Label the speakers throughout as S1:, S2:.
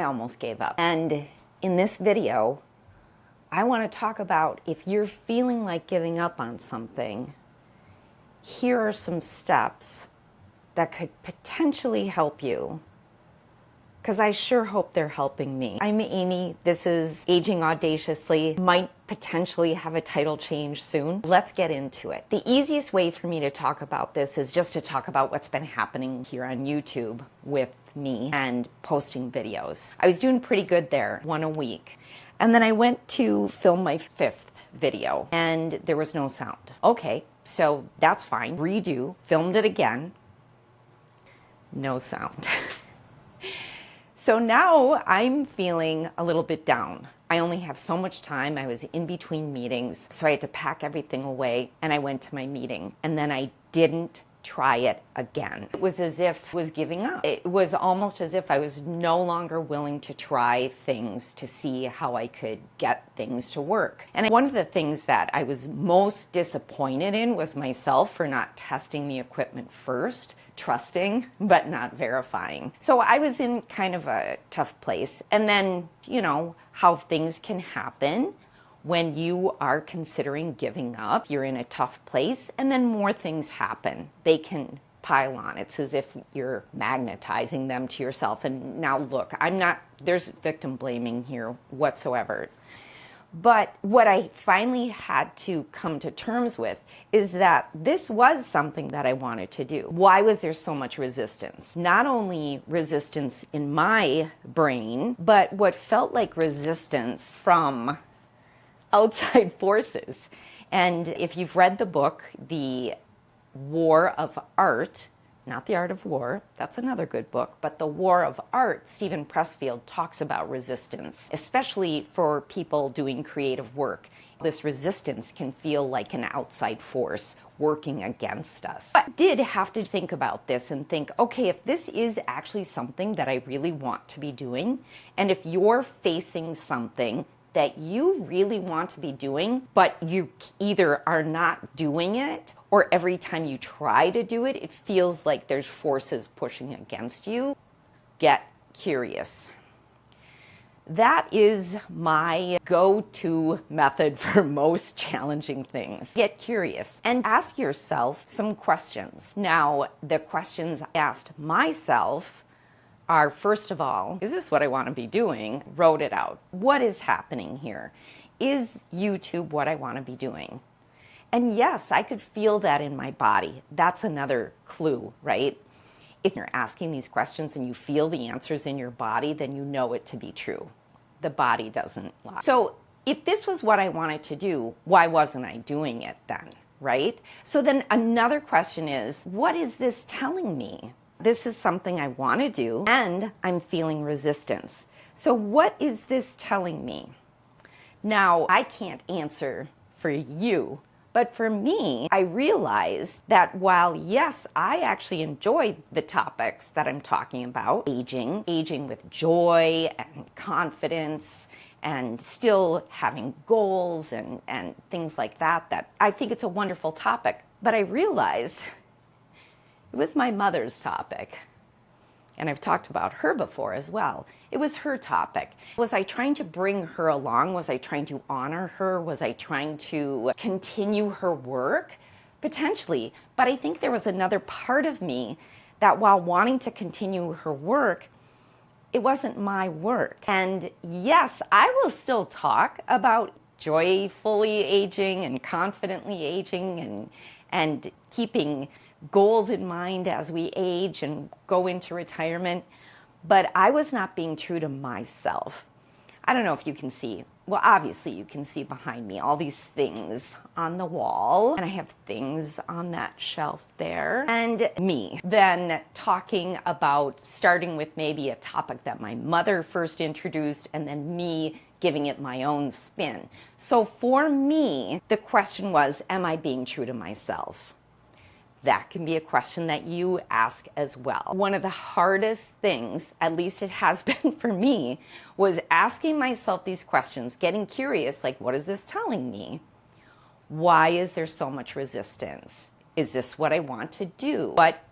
S1: almost gave up. And in this video, I want to talk about if you're feeling like giving up on something, here are some steps that could potentially help you. Because I sure hope they're helping me. I'm Amy. This is Aging Audaciously. Might potentially have a title change soon. Let's get into it. The easiest way for me to talk about this is just to talk about what's been happening here on YouTube with me and posting videos. I was doing pretty good there, one a week. And then I went to film my 5th video and there was no sound. Okay, so that's fine. Redo, filmed it again. No sound. So now I'm feeling a little bit down. I only have so much time. I was in between meetings, so I had to pack everything away and I went to my meeting and then I didn't try it again. It was as if I was giving up. It was almost as if I was no longer willing to try things to see how I could get things to work. And one of the things that I was most disappointed in was myself for not testing the equipment first, trusting, but not verifying. So I was in kind of a tough place. And then, you know, how things can happen when you are considering giving up. You're in a tough place and then more things happen. They can pile on. It's as if you're magnetizing them to yourself. And now look, there's victim blaming here whatsoever. But what I finally had to come to terms with is that this was something that I wanted to do. Why was there so much resistance? Not only resistance in my brain, but what felt like resistance from outside forces. And if you've read the book, The War of Art, not The Art of War, that's another good book, but The War of Art, Steven Pressfield talks about resistance, especially for people doing creative work. This resistance can feel like an outside force working against us. I did have to think about this and think, okay, if this is actually something that I really want to be doing, and if you're facing something that you really want to be doing, but you either are not doing it, or every time you try to do it, it feels like there's forces pushing against you, get curious. That is my go-to method for most challenging things. Get curious and ask yourself some questions. Now, the questions I asked myself are, first of all, is this what I want to be doing? Wrote it out. What is happening here? Is YouTube what I want to be doing? And yes, I could feel that in my body. That's another clue, right? If you're asking these questions and you feel the answers in your body, then you know it to be true. The body doesn't lie. So if this was what I wanted to do, why wasn't I doing it then, right? So then another question is, what is this telling me? This is something I want to do, and I'm feeling resistance. So what is this telling me? Now, I can't answer for you, but for me, I realized that while, yes, I actually enjoy the topics that I'm talking about, aging with joy and confidence, and still having goals and things like that, that I think it's a wonderful topic, but I realized it was my mother's topic, and I've talked about her before as well. It was her topic. Was I trying to bring her along? Was I trying to honor her? Was I trying to continue her work? Potentially, but I think there was another part of me that while wanting to continue her work, it wasn't my work. And yes, I will still talk about joyfully aging and confidently aging and keeping goals in mind as we age and go into retirement, but I was not being true to myself. I don't know if you can see, well, obviously you can see behind me all these things on the wall, and I have things on that shelf there, and me then talking about starting with maybe a topic that my mother first introduced and then me giving it my own spin. So for me, the question was, am I being true to myself? That can be a question that you ask as well. One of the hardest things, at least it has been for me, was asking myself these questions, getting curious, like, what is this telling me? Why is there so much resistance? Is this what I want to do? What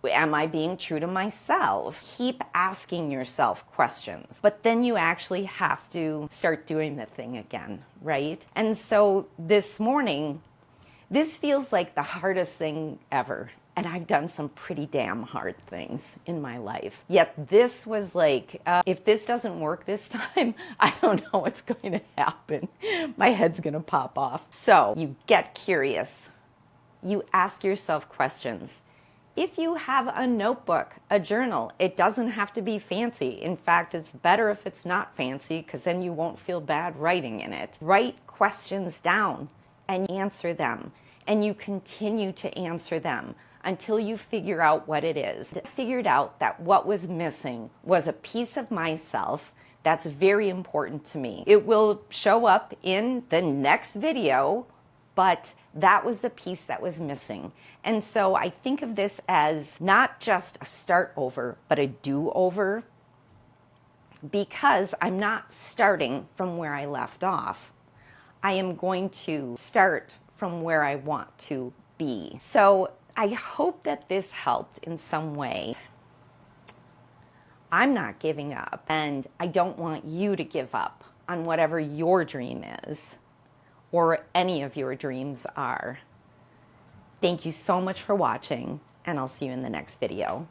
S1: am I being true to myself? Keep asking yourself questions, but then you actually have to start doing the thing again, right? And so this morning, this feels like the hardest thing ever. And I've done some pretty damn hard things in my life. Yet this was like, if this doesn't work this time, I don't know what's going to happen. My head's going to pop off. So you get curious. You ask yourself questions. If you have a notebook, a journal, it doesn't have to be fancy. In fact, it's better if it's not fancy because then you won't feel bad writing in it. Write questions down and answer them. And you continue to answer them until you figure out what it is. I figured out that what was missing was a piece of myself that's very important to me. It will show up in the next video, but that was the piece that was missing. And so I think of this as not just a start over, but a do-over, because I'm not starting from where I left off. I am going to start from where I want to be. So I hope that this helped in some way. I'm not giving up, and I don't want you to give up on whatever your dream is, or any of your dreams are. Thank you so much for watching, and I'll see you in the next video.